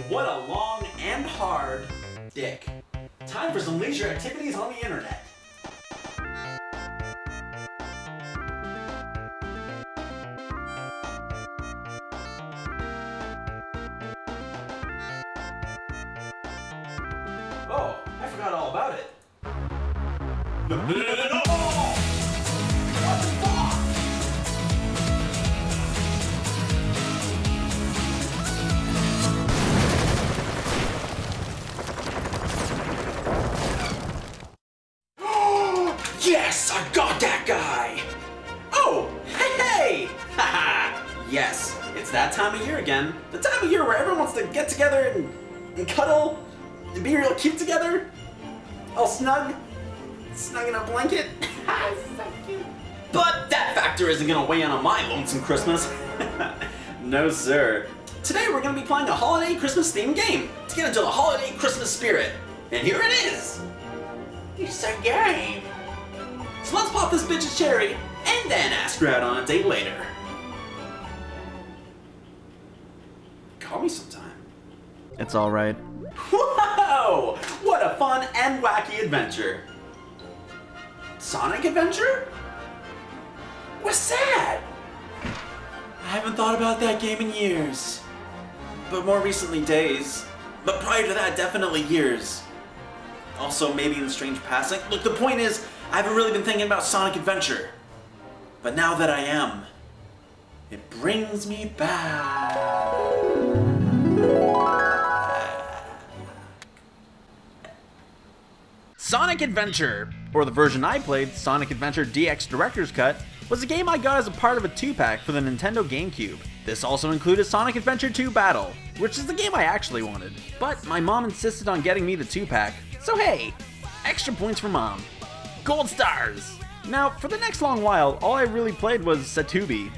What a long and hard dick. Time for some leisure activities on the internet. Oh, I forgot all about it. No! What the fuck? Yes, I got that guy! Oh, hey! Haha! Yes, it's that time of year again. The time of year where everyone wants to get together and cuddle and be real cute together. All snug in a blanket. So cute. But that factor isn't gonna weigh in on my lonesome Christmas. No, sir. Today we're gonna be playing a holiday Christmas themed game to get into the holiday Christmas spirit. And here it is. It's a game. So let's pop this bitch a cherry and then ask her out on a date later. Call me sometime. It's alright. Whoa! What a fun and wacky adventure. Sonic Adventure? What's that? I haven't thought about that game in years. But more recently days. But prior to that, definitely years. Also, maybe in strange passing. Look, the point is, I haven't really been thinking about Sonic Adventure. But now that I am, it brings me back. Sonic Adventure, or the version I played, Sonic Adventure DX Director's Cut, was a game I got as a part of a 2-pack for the Nintendo GameCube. This also included Sonic Adventure 2 Battle, which is the game I actually wanted. But my mom insisted on getting me the 2-pack, so hey, extra points for mom. Gold stars! Now, for the next long while, all I really played was Satubi.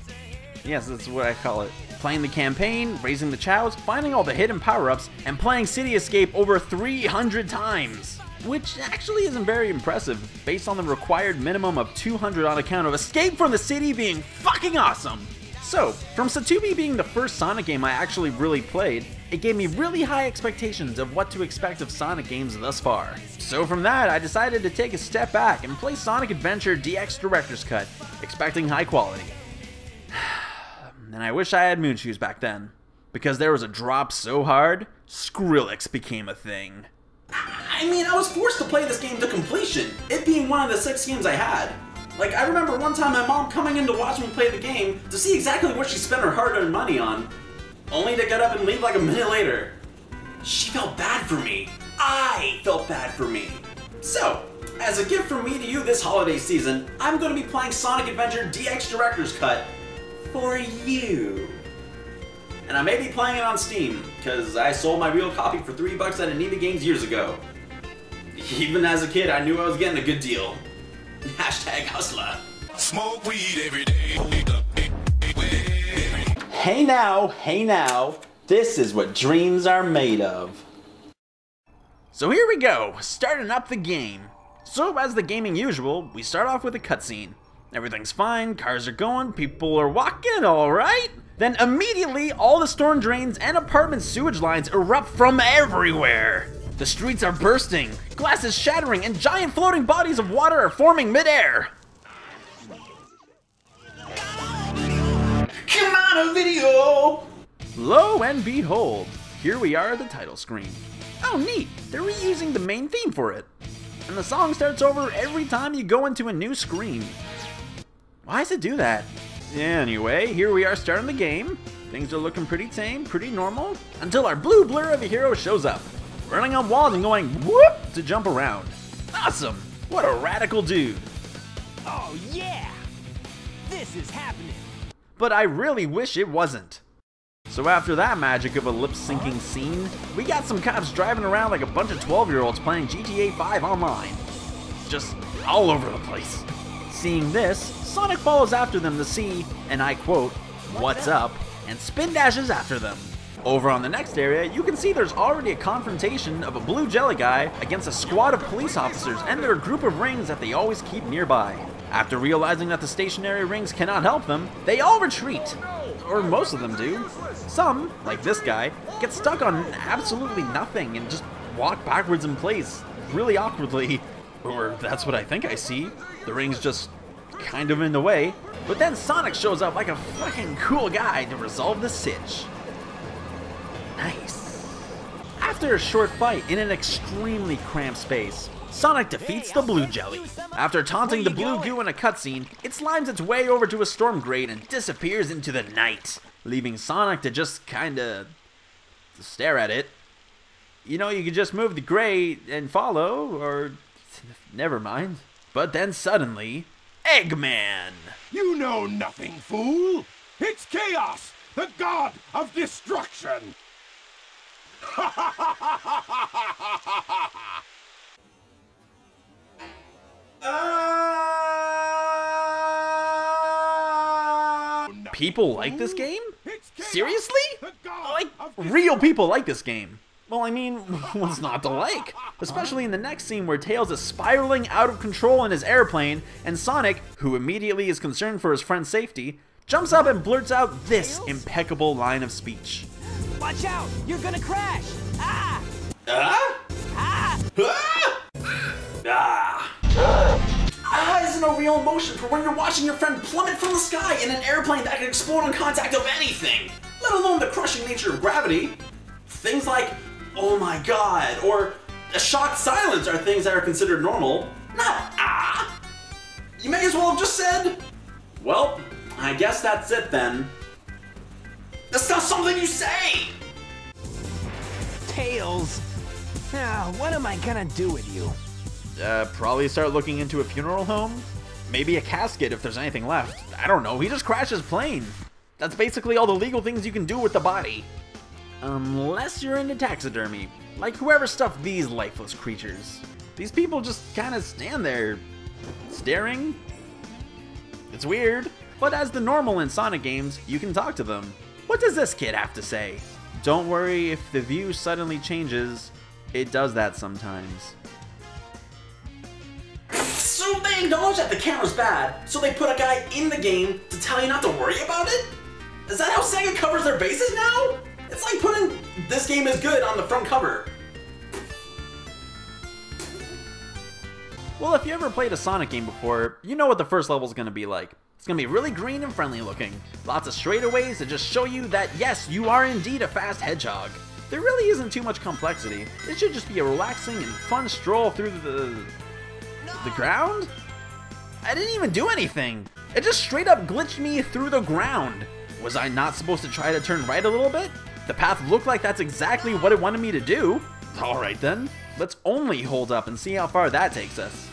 Yes, that's what I call it. Playing the campaign, raising the chows, finding all the hidden power-ups, and playing City Escape over 300 times. Which actually isn't very impressive, based on the required minimum of 200 on account of Escape from the City being fucking awesome! So, from Satubi being the first Sonic game I actually really played, it gave me really high expectations of what to expect of Sonic games thus far. So from that, I decided to take a step back and play Sonic Adventure DX Director's Cut, expecting high quality. And I wish I had Moon Shoes back then, because there was a drop so hard, Skrillex became a thing. I mean, I was forced to play this game to completion, it being one of the 6 games I had. Like, I remember one time my mom coming in to watch me play the game to see exactly what she spent her hard-earned money on, only to get up and leave like a minute later. She felt bad for me. I felt bad for me. So, as a gift from me to you this holiday season, I'm going to be playing Sonic Adventure DX Director's Cut for you. And I may be playing it on Steam, because I sold my real copy for $3 at Aneva Games years ago. Even as a kid, I knew I was getting a good deal. Hashtag hustler. Smoke weed every day. Hey now, this is what dreams are made of. So here we go, starting up the game. So as the gaming usual, we start off with a cutscene. Everything's fine, cars are going, people are walking, alright? Then immediately, all the storm drains and apartment sewage lines erupt from everywhere. The streets are bursting, glass is shattering, and giant floating bodies of water are forming midair. Come on, a video! Lo and behold, here we are at the title screen. Oh neat, they're reusing the main theme for it. And the song starts over every time you go into a new screen. Why does it do that? Anyway, here we are starting the game. Things are looking pretty tame, pretty normal, until our blue blur of a hero shows up, running on walls and going whoop to jump around. Awesome! What a radical dude. Oh yeah! This is happening! But I really wish it wasn't. So after that magic of a lip-syncing scene, we got some cops driving around like a bunch of 12-year-olds playing GTA 5 online. Just all over the place. Seeing this, Sonic follows after them to see, and I quote, "What's up?" and spin dashes after them. Over on the next area, you can see there's already a confrontation of a blue jelly guy against a squad of police officers and their group of rings that they always keep nearby. After realizing that the stationary rings cannot help them, they all retreat. or most of them do. Some, like this guy, get stuck on absolutely nothing and just walk backwards in place, really awkwardly. Or that's what I think I see. The ring's just kind of in the way. But then Sonic shows up like a fucking cool guy to resolve the sitch. Nice. After a short fight in an extremely cramped space, Sonic defeats the blue jelly. After taunting the blue goo in a cutscene, it slimes its way over to a storm grate and disappears into the night, leaving Sonic to just kinda stare at it. You know, you could just move the grate and follow, or never mind. But then suddenly, Eggman! You know nothing, fool! It's Chaos, the god of destruction! People like this game? Seriously? Like, real people like this game. Well, I mean, what's not to like? Especially in the next scene where Tails is spiraling out of control in his airplane, and Sonic, who immediately is concerned for his friend's safety, jumps up and blurts out this impeccable line of speech. Watch out! You're gonna crash! Ah! Ah? Ah! Ah! Ah! Ah isn't a real emotion for when you're watching your friend plummet from the sky in an airplane that can explode on contact of anything, let alone the crushing nature of gravity. Things like, oh my god, or a shocked silence are things that are considered normal, not ah. You may as well have just said, well, I guess that's it then. That's not something you say! Tails! Now, what am I gonna do with you? Probably start looking into a funeral home? Maybe a casket if there's anything left. I don't know, he just crashed his plane. That's basically all the legal things you can do with the body. Unless you're into taxidermy, like whoever stuffed these lifeless creatures. These people just kind of stand there, staring. It's weird, but as the normal in Sonic games, you can talk to them. What does this kid have to say? Don't worry if the view suddenly changes, it does that sometimes. So they acknowledge that the camera's bad, so they put a guy in the game to tell you not to worry about it? Is that how Sega covers their bases now? It's like putting "this game is good" on the front cover. Well, if you ever played a Sonic game before, you know what the first level's gonna be like. It's gonna be really green and friendly looking. Lots of straightaways to just show you that yes, you are indeed a fast hedgehog. There really isn't too much complexity. It should just be a relaxing and fun stroll through the ground? I didn't even do anything. It just straight up glitched me through the ground. Was I not supposed to try to turn right a little bit? The path looked like that's exactly what it wanted me to do. Alright then, let's only hold up and see how far that takes us.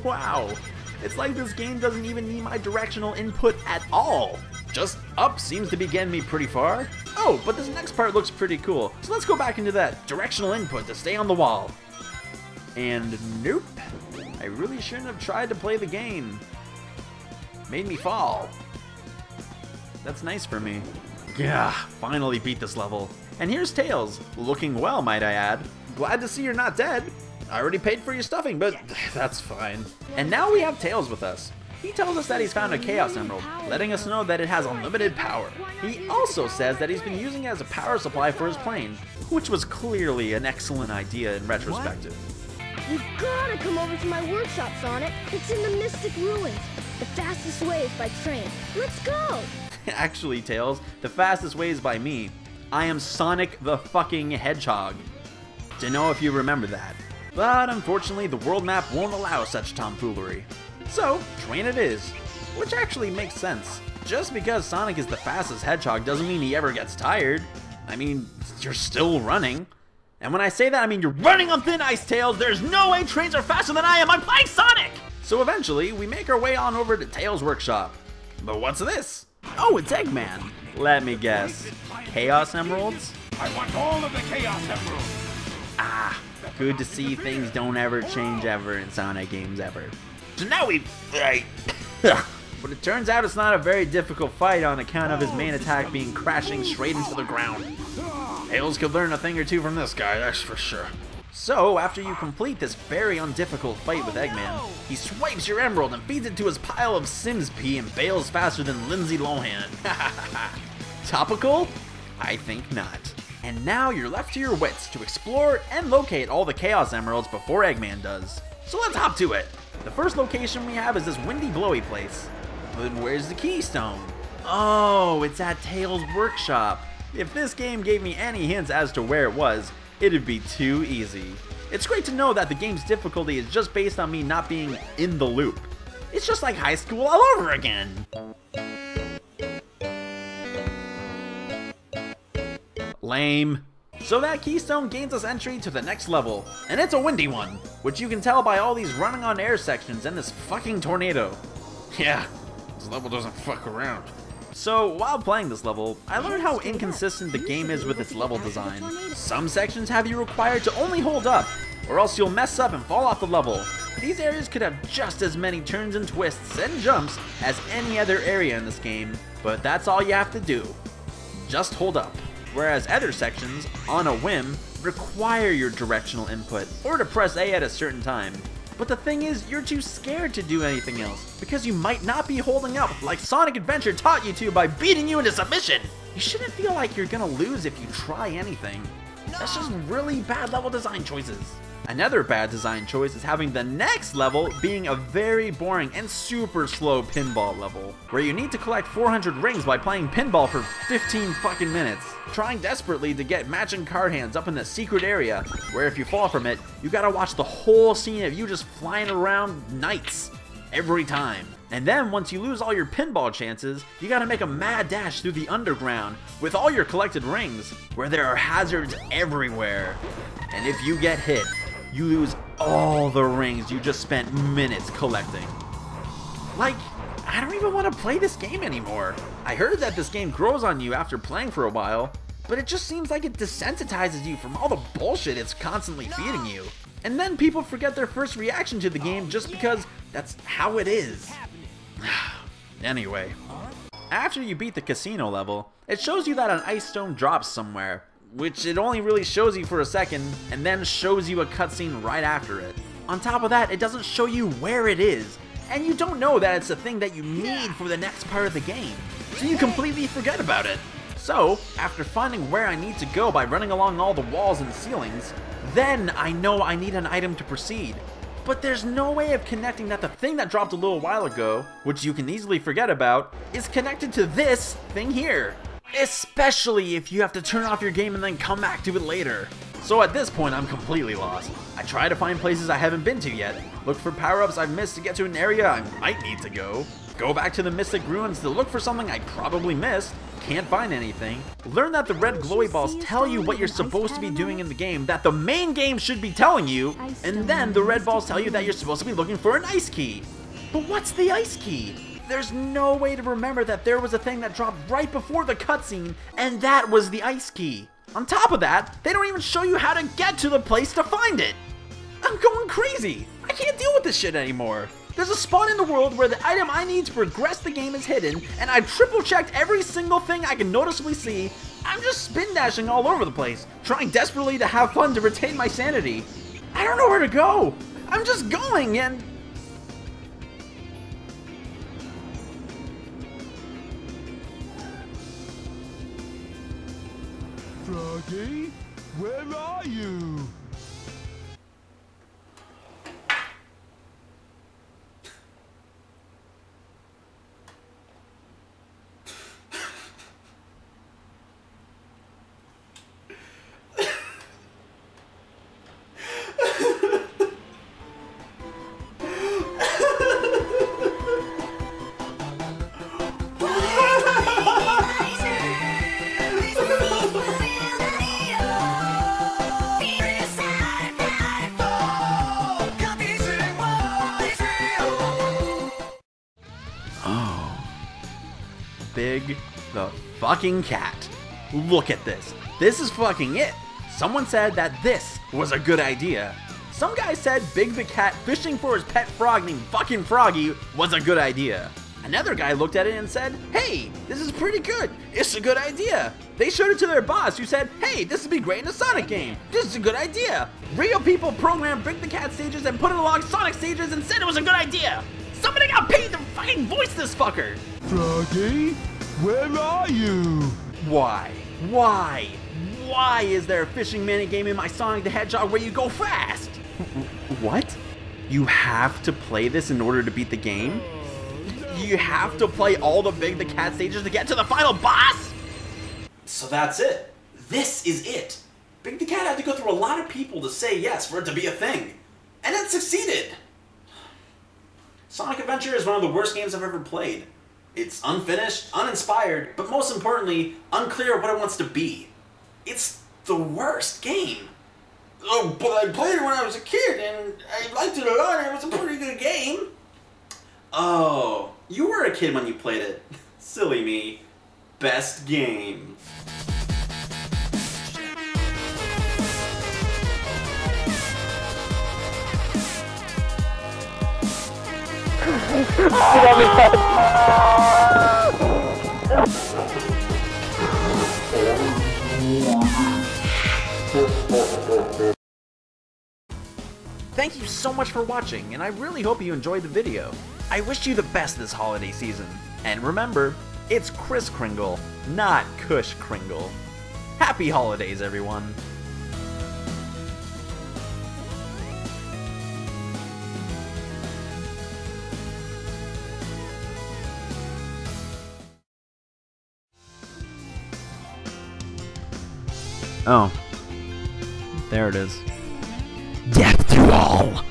Wow, it's like this game doesn't even need my directional input at all. Just up seems to be getting me pretty far. Oh, but this next part looks pretty cool, so let's go back into that directional input to stay on the wall. And nope, I really shouldn't have tried to play the game. Made me fall. That's nice for me. Yeah, finally beat this level. And here's Tails, looking well, might I add. Glad to see you're not dead. I already paid for your stuffing, but that's fine. And now we have Tails with us. He tells us that he's found a Chaos Emerald, letting us know that it has unlimited power. He also says that he's been using it as a power supply for his plane, which was clearly an excellent idea in retrospective. You've gotta come over to my workshop, Sonic. It's in the Mystic Ruins. The fastest way is by train. Let's go! Actually, Tails, the fastest way is by me. I am Sonic the fucking Hedgehog. Don't know if you remember that. But unfortunately, the world map won't allow such tomfoolery. So, train it is. Which actually makes sense. Just because Sonic is the fastest hedgehog doesn't mean he ever gets tired. I mean, you're still running. And when I say that, I mean you're running on thin ice, Tails. There's no way trains are faster than I am. I'm playing Sonic! So eventually, we make our way on over to Tails' workshop. But what's this? Oh, it's Eggman. Let me guess. Chaos Emeralds? I want all of the Chaos Emeralds! Ah, good to see things don't ever change ever in Sonic games ever. So now we... But it turns out it's not a very difficult fight on account of his main attack being crashing straight into the ground. Tails could learn a thing or two from this guy, that's for sure. So, after you complete this very undifficult fight with Eggman, he swipes your emerald and feeds it to his pile of Sims pee and bails faster than Lindsay Lohan. Topical? I think not. And now you're left to your wits to explore and locate all the Chaos Emeralds before Eggman does. So let's hop to it! The first location we have is this windy glowy place. But where's the keystone? Oh, it's at Tails' workshop. If this game gave me any hints as to where it was, it'd be too easy. It's great to know that the game's difficulty is just based on me not being in the loop. It's just like high school all over again. Lame. So that keystone gains us entry to the next level, and it's a windy one, which you can tell by all these running on air sections and this fucking tornado. Yeah, this level doesn't fuck around. So, while playing this level, I learned how inconsistent the game is with its level design. Some sections have you required to only hold up, or else you'll mess up and fall off the level. These areas could have just as many turns and twists and jumps as any other area in this game, but that's all you have to do. Just hold up. Whereas other sections, on a whim, require your directional input, or to press A at a certain time. But the thing is, you're too scared to do anything else, because you might not be holding up like Sonic Adventure taught you to by beating you into submission! You shouldn't feel like you're gonna lose if you try anything. That's just really bad level design choices. Another bad design choice is having the next level being a very boring and super slow pinball level, where you need to collect 400 rings by playing pinball for 15 fucking minutes, trying desperately to get matching card hands up in the secret area, where if you fall from it, you gotta watch the whole scene of you just flying around knights every time. And then once you lose all your pinball chances, you gotta make a mad dash through the underground with all your collected rings, where there are hazards everywhere. And if you get hit, you lose all the rings you just spent minutes collecting. Like, I don't even want to play this game anymore. I heard that this game grows on you after playing for a while, but it just seems like it desensitizes you from all the bullshit it's constantly feeding you. And then people forget their first reaction to the game just because that's how it is. Anyway, after you beat the casino level, it shows you that an ice stone drops somewhere, which it only really shows you for a second, and then shows you a cutscene right after it. On top of that, it doesn't show you where it is, and you don't know that it's a thing that you need for the next part of the game, so you completely forget about it. So, after finding where I need to go by running along all the walls and ceilings, then I know I need an item to proceed. But there's no way of connecting that the thing that dropped a little while ago, which you can easily forget about, is connected to this thing here. Especially if you have to turn off your game and then come back to it later. So at this point, I'm completely lost. I try to find places I haven't been to yet, look for power-ups I've missed to get to an area I might need to go back to the Mystic Ruins to look for something I probably missed, can't find anything, learn that the red glowy balls tell you what you're supposed to be doing in the game that the main game should be telling you, and then the red balls tell you that you're supposed to be looking for an ice key. But what's the ice key? There's no way to remember that there was a thing that dropped right before the cutscene, and that was the ice key. On top of that, they don't even show you how to get to the place to find it. I'm going crazy. I can't deal with this shit anymore. There's a spot in the world where the item I need to progress the game is hidden, and I've triple checked every single thing I can noticeably see. I'm just spin dashing all over the place, trying desperately to have fun to retain my sanity. I don't know where to go. I'm just going and... Froggy, where are you? Big the fucking cat. Look at this. This is fucking it. Someone said that this was a good idea. Some guy said Big the cat fishing for his pet frog named fucking Froggy was a good idea. Another guy looked at it and said, hey, this is pretty good. It's a good idea. They showed it to their boss who said, hey, this would be great in a Sonic game. This is a good idea. Real people programmed Big the Cat stages and put it along Sonic stages and said it was a good idea. Somebody got paid to fucking voice this fucker. Froggy, where are you? Why? Why is there a fishing minigame in my Sonic the Hedgehog where you go fast? What? You have to play this in order to beat the game? You have to play all the Big the Cat stages to get to the final boss? So that's it. This is it. Big the Cat had to go through a lot of people to say yes for it to be a thing. And it succeeded. Sonic Adventure is one of the worst games I've ever played. It's unfinished, uninspired, but most importantly, unclear what it wants to be. It's the worst game. Oh, but I played it when I was a kid, and I liked it a lot, and it was a pretty good game. Oh, you were a kid when you played it. Silly me. Best game. Thank you so much for watching, and I really hope you enjoyed the video. I wish you the best this holiday season. And remember, it's Kris Kringle, not Kush Kringle. Happy holidays, everyone! Oh. There it is. Death to all!